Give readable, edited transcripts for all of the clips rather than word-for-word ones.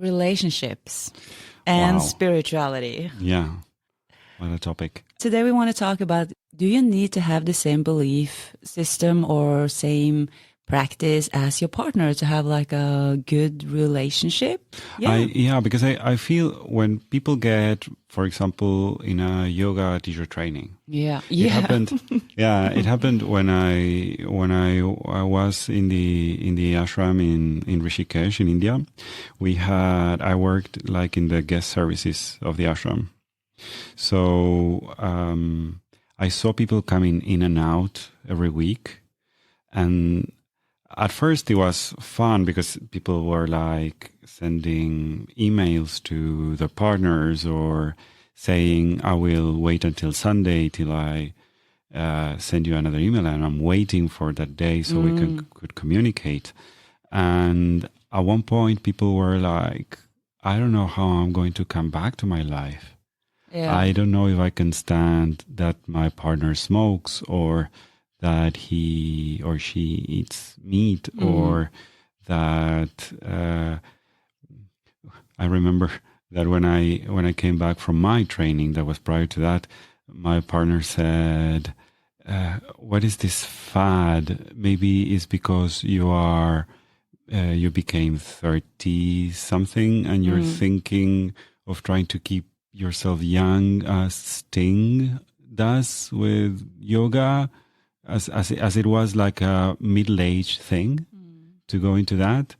relationships and Wow. spirituality. Yeah. What a topic. Today we want to talk about, do you need to have the same belief system or same practice as your partner to have like a good relationship? Because I feel when people get, for example, in a yoga teacher training. It happened. It happened when I was in the ashram in Rishikesh in India. I worked like in the guest services of the ashram. So I saw people coming in and out every week, and at first it was fun because people were like sending emails to their partners or saying, I will wait until Sunday till I send you another email, and I'm waiting for that day so we could communicate. And at one point people were like, I don't know how I'm going to come back to my life. Yeah. I don't know if I can stand that my partner smokes or that he or she eats meat or that I remember that when I came back from my training that was prior to that, my partner said, what is this fad? Maybe it's because you became 30 something and you're thinking of trying to keep yourself young as Sting does with yoga, as it was like a middle-aged thing to go into that.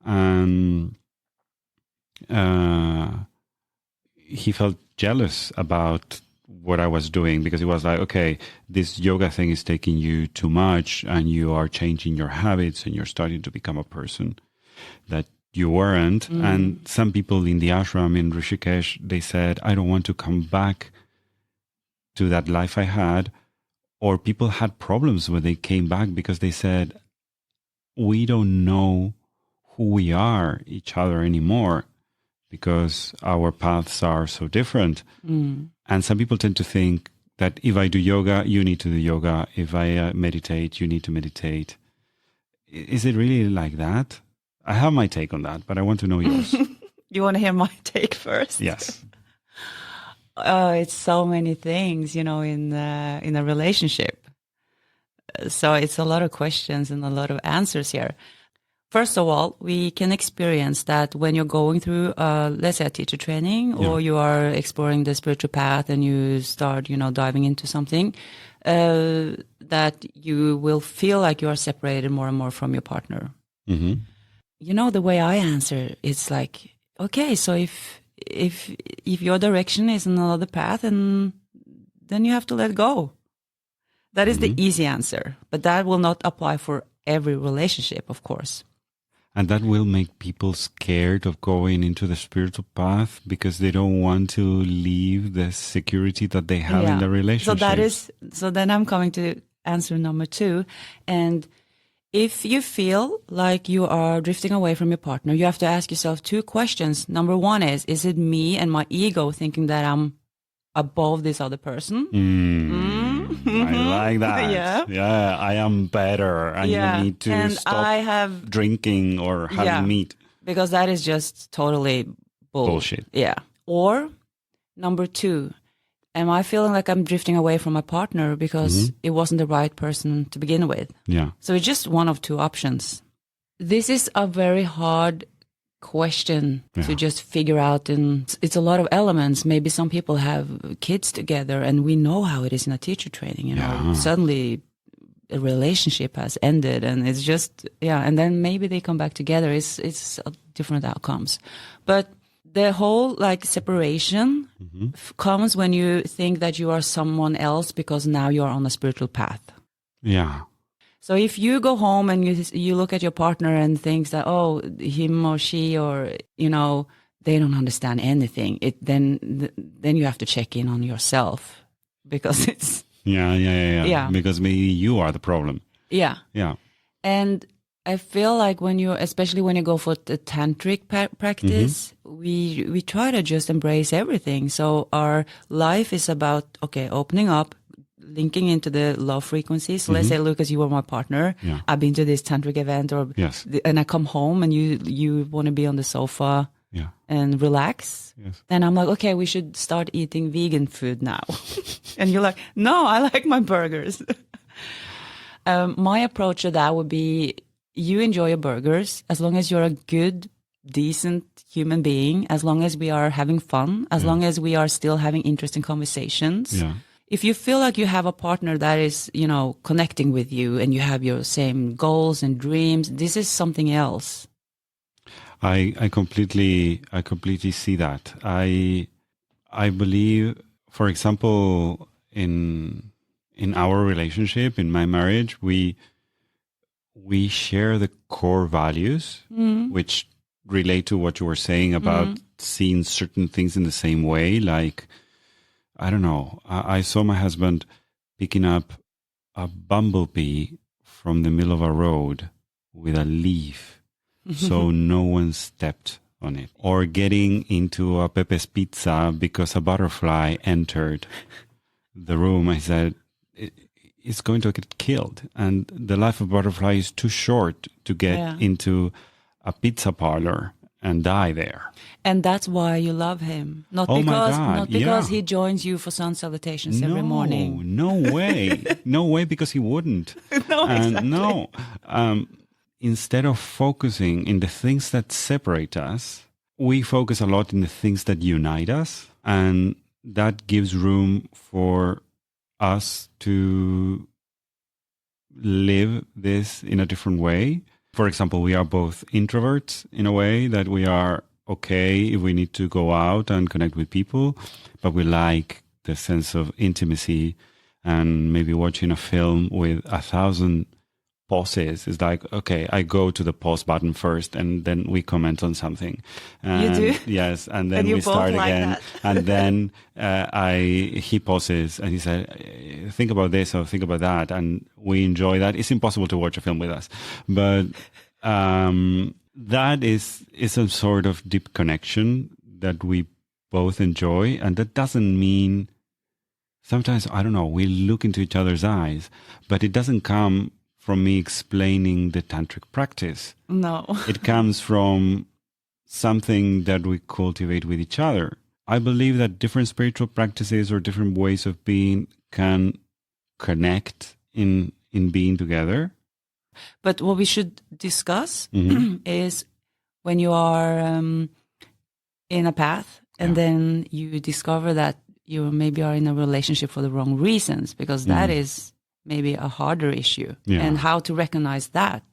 And he felt jealous about what I was doing because he was like, okay, this yoga thing is taking you too much and you are changing your habits and you're starting to become a person that you weren't. And some people in the ashram in Rishikesh, they said, I don't want to come back to that life I had. Or people had problems when they came back because they said, we don't know who we are each other anymore because our paths are so different. And some people tend to think that if I do yoga, you need to do yoga. If I meditate, you need to meditate. Is it really like that? I have my take on that, but I want to know yours. You want to hear my take first? Yes. It's so many things, in a relationship. So it's a lot of questions and a lot of answers here. First of all, we can experience that when you're going through, let's say, a teacher training, or you are exploring the spiritual path and you start, diving into something, that you will feel like you are separated more and more from your partner. Mm-hmm. The way I answer, it's like, okay, so if your direction is another path, and then you have to let go. That is the easy answer, but that will not apply for every relationship, of course. And that will make people scared of going into the spiritual path because they don't want to leave the security that they have in the relationship. So then I'm coming to answer number 2. And if you feel like you are drifting away from your partner, you have to ask yourself 2 questions. Number 1 is it me and my ego thinking that I'm above this other person? I like that. Yeah, I am better and you need to stop drinking or having meat. Because that is just totally bullshit. Yeah. Or number 2, am I feeling like I'm drifting away from my partner because it wasn't the right person to begin with? Yeah. So it's just one of 2 options. This is a very hard question to just figure out, and it's a lot of elements. Maybe some people have kids together and we know how it is in a teacher training, suddenly a relationship has ended and it's just, and then maybe they come back together. It's different outcomes. But the whole separation comes when you think that you are someone else because now you are on a spiritual path. Yeah. So if you go home and you look at your partner and think that, oh, him or she or, they don't understand anything, then you have to check in on yourself because it's... Yeah. Because maybe you are the problem. Yeah. Yeah. And I feel like especially when you go for the tantric practice, we try to just embrace everything. So our life is about, opening up, linking into the love frequency. So let's say, Lucas, you were my partner. I've been to this tantric event and I come home and you want to be on the sofa and relax. Yes. Then I'm like, okay, we should start eating vegan food now. And you're like, no, I like my burgers. My approach to that would be, you enjoy your burgers as long as you're a good, decent human being, as long as we are having fun, as long as we are still having interesting conversations. Yeah. If you feel like you have a partner that is, connecting with you and you have your same goals and dreams, this is something else. I completely see that. I believe, for example, in our relationship, in my marriage, we share the core values, which relate to what you were saying about seeing certain things in the same way. Like, I don't know, I saw my husband picking up a bumblebee from the middle of a road with a leaf so no one stepped on it. Or getting into a Pepe's Pizza because a butterfly entered the room. I said, it's going to get killed. And the life of a butterfly is too short to get into a pizza parlor and die there. And that's why you love him. Not because he joins you for sun salutations every morning. No way. No way, because he wouldn't. Exactly. Instead of focusing in the things that separate us, we focus a lot in the things that unite us. And that gives room for us to live this in a different way. For example, we are both introverts in a way that we are okay if we need to go out and connect with people, but we like the sense of intimacy, and maybe watching a film with 1,000 pauses is like, okay, I go to the pause button first and then we comment on something. And you do? Yes. And then and we start like again. That. And then he pauses and he said, think about this or think about that. And we enjoy that. It's impossible to watch a film with us. But that is a sort of deep connection that we both enjoy. And that doesn't mean, sometimes, I don't know, we look into each other's eyes, but it doesn't come from me explaining the tantric practice. No. It comes from something that we cultivate with each other. I believe that different spiritual practices or different ways of being can connect in being together. But what we should discuss is when you are in a path and then you discover that you maybe are in a relationship for the wrong reasons, because that is maybe a harder issue, and how to recognize that.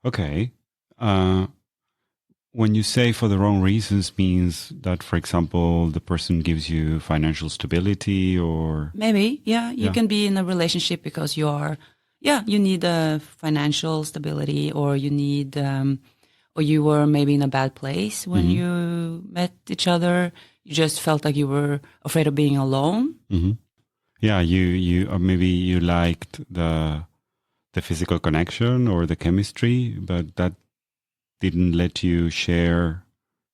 Okay. When you say for the wrong reasons, means that, for example, the person gives you financial stability, or maybe, you can be in a relationship because you are, you need a financial stability, or you need, or you were maybe in a bad place when you met each other. You just felt like you were afraid of being alone. Yeah, you or maybe you liked the physical connection or the chemistry, but that didn't let you share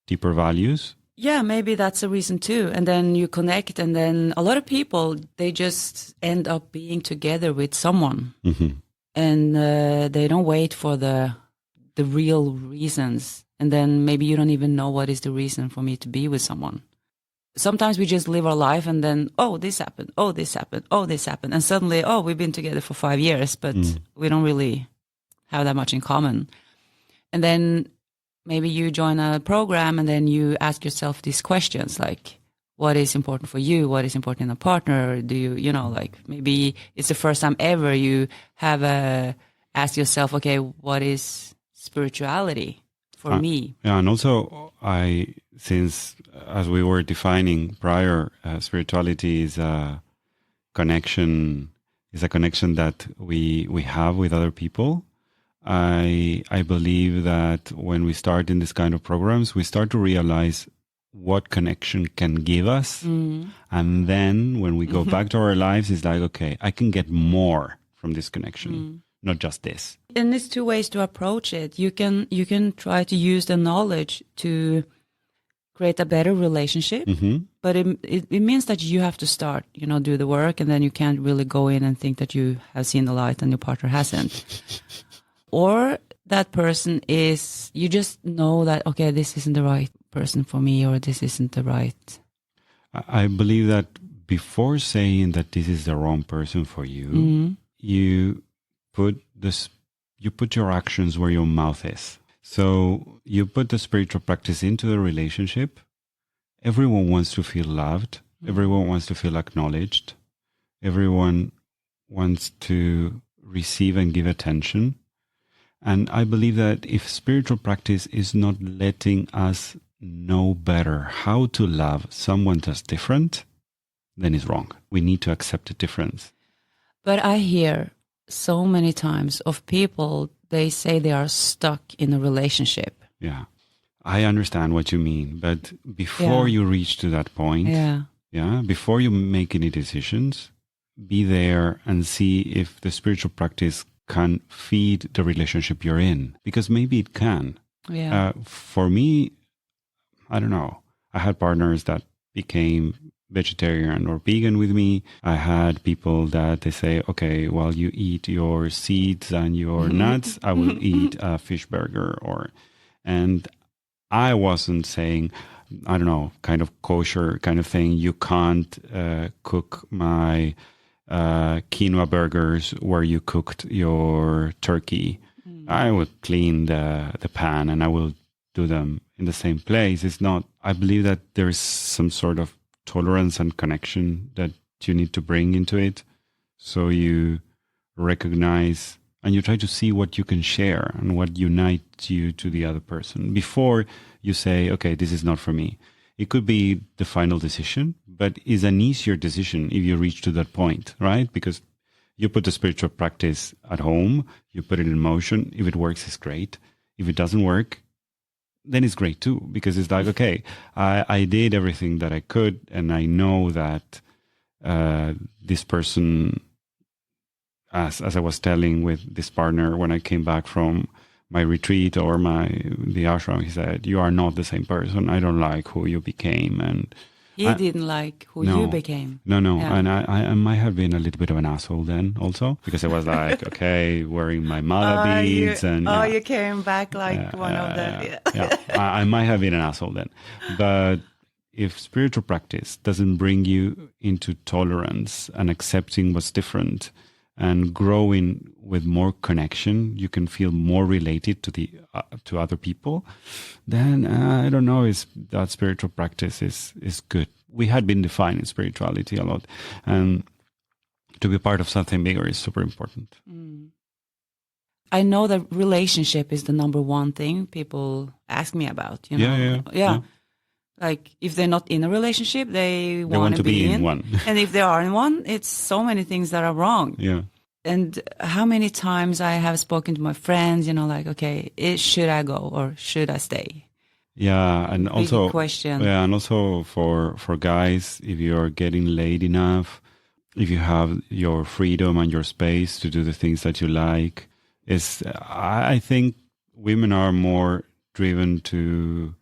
deeper values. Yeah, maybe that's a reason too. And then you connect, and then a lot of people, they just end up being together with someone, and they don't wait for the real reasons. And then maybe you don't even know what is the reason for me to be with someone. Sometimes we just live our life and then, oh, this happened, oh, this happened, oh, this happened. And suddenly, oh, we've been together for 5 years, but we don't really have that much in common. And then maybe you join a program and then you ask yourself these questions like, what is important for you? What is important in a partner? Do you, like maybe it's the first time ever you have asked yourself, okay, what is spirituality for me? Yeah, and also since as we were defining prior, spirituality is a connection that we have with other people. I believe that when we start in this kind of programs, we start to realize what connection can give us. And then when we go back to our lives, it's like, okay, I can get more from this connection, not just this. And there's two ways to approach it. You can try to use the knowledge to create a better relationship, but it means that you have to start, do the work, and then you can't really go in and think that you have seen the light and your partner hasn't. Or that person you just know that, okay, this isn't the right person for me, or this isn't the right. I believe that before saying that this is the wrong person for you, you put your actions where your mouth is. So you put the spiritual practice into the relationship. Everyone wants to feel loved. Everyone wants to feel acknowledged. Everyone wants to receive and give attention. And I believe that if spiritual practice is not letting us know better how to love someone that's different, then it's wrong. We need to accept the difference. But I hear so many times of people, they say they are stuck in a relationship. Yeah, I understand what you mean. But before you reach to that point, before you make any decisions, be there and see if the spiritual practice can feed the relationship you're in. Because maybe it can. Yeah. For me, I don't know. I had partners that became vegetarian or vegan with me. I had people that they say, okay, while you eat your seeds and your nuts, I will eat a fish burger. And I wasn't saying, I don't know, kind of kosher kind of thing. You can't cook my quinoa burgers where you cooked your turkey. I would clean the pan and I will do them in the same place. It's not, I believe that there is some sort of tolerance and connection that you need to bring into it. So you recognize and you try to see what you can share and what unites you to the other person before you say, okay, this is not for me. It could be the final decision, but it's an easier decision if you reach to that point, right? Because you put the spiritual practice at home, you put it in motion. If it works, it's great. If it doesn't work, then it's great too, because it's like, okay, I did everything that I could, and I know that this person, as I was telling with this partner when I came back from my retreat or the ashram, he said, you are not the same person. I don't like who you became. And he didn't like who you became. No. Yeah. And I might have been a little bit of an asshole then also, because I was like, okay, wearing my mala beads. You came back like one of them. I might have been an asshole then. But if spiritual practice doesn't bring you into tolerance and accepting what's different and growing with more connection, you can feel more related to other people, then I don't know, that spiritual practice is good. We had been defining spirituality a lot, and to be part of something bigger is super important. I know that relationship is the number one thing people ask me about. You know? Yeah. Like if they're not in a relationship, they want to be in one. And if they are in one, it's so many things that are wrong. Yeah. And how many times I have spoken to my friends, like, okay, should I go or should I stay? Yeah, and also question. Yeah, and also for guys, if you're getting laid enough, if you have your freedom and your space to do the things that you like, I think women are more driven to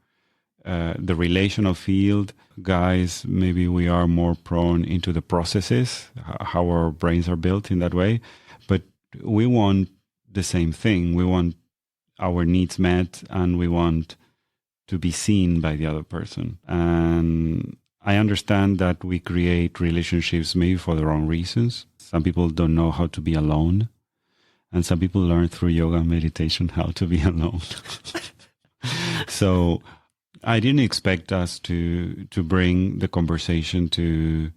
the relational field. Guys, maybe we are more prone into the processes, how our brains are built in that way. But we want the same thing. We want our needs met, and we want to be seen by the other person. And I understand that we create relationships maybe for the wrong reasons. Some people don't know how to be alone. And some people learn through yoga and meditation how to be alone. So I didn't expect us to bring the conversation to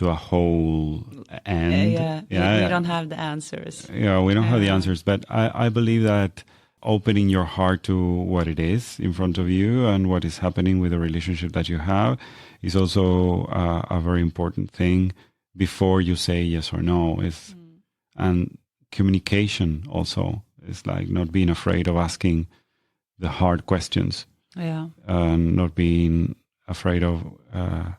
a whole end. We don't have the answers. Yeah, we don't have the answers. But I believe that opening your heart to what it is in front of you and what is happening with the relationship that you have is also a very important thing before you say yes or no. And communication also is like not being afraid of asking the hard questions. Yeah. Not being afraid of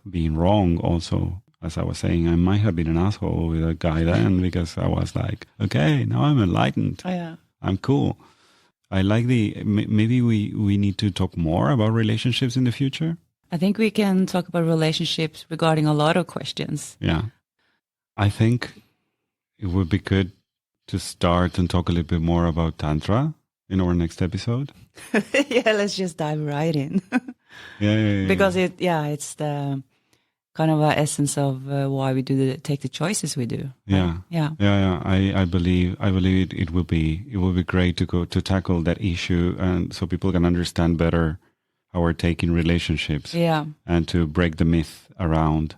being wrong also. As I was saying, I might have been an asshole with a guy then because I was like, okay, now I'm enlightened. I'm cool. I like maybe we need to talk more about relationships in the future. I think we can talk about relationships regarding a lot of questions. Yeah. I think it would be good to start and talk a little bit more about Tantra in our next episode. Yeah, let's just dive right in. Because it's the kind of essence of why we take the choices we do. Right? I believe it will be great to tackle that issue, and so people can understand better how we're taking relationships. And to break the myth around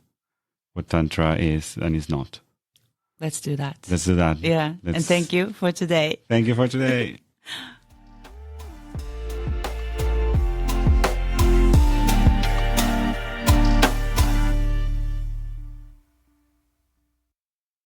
what Tantra is and is not. Let's do that. Yeah. And thank you for today. Thank you for today.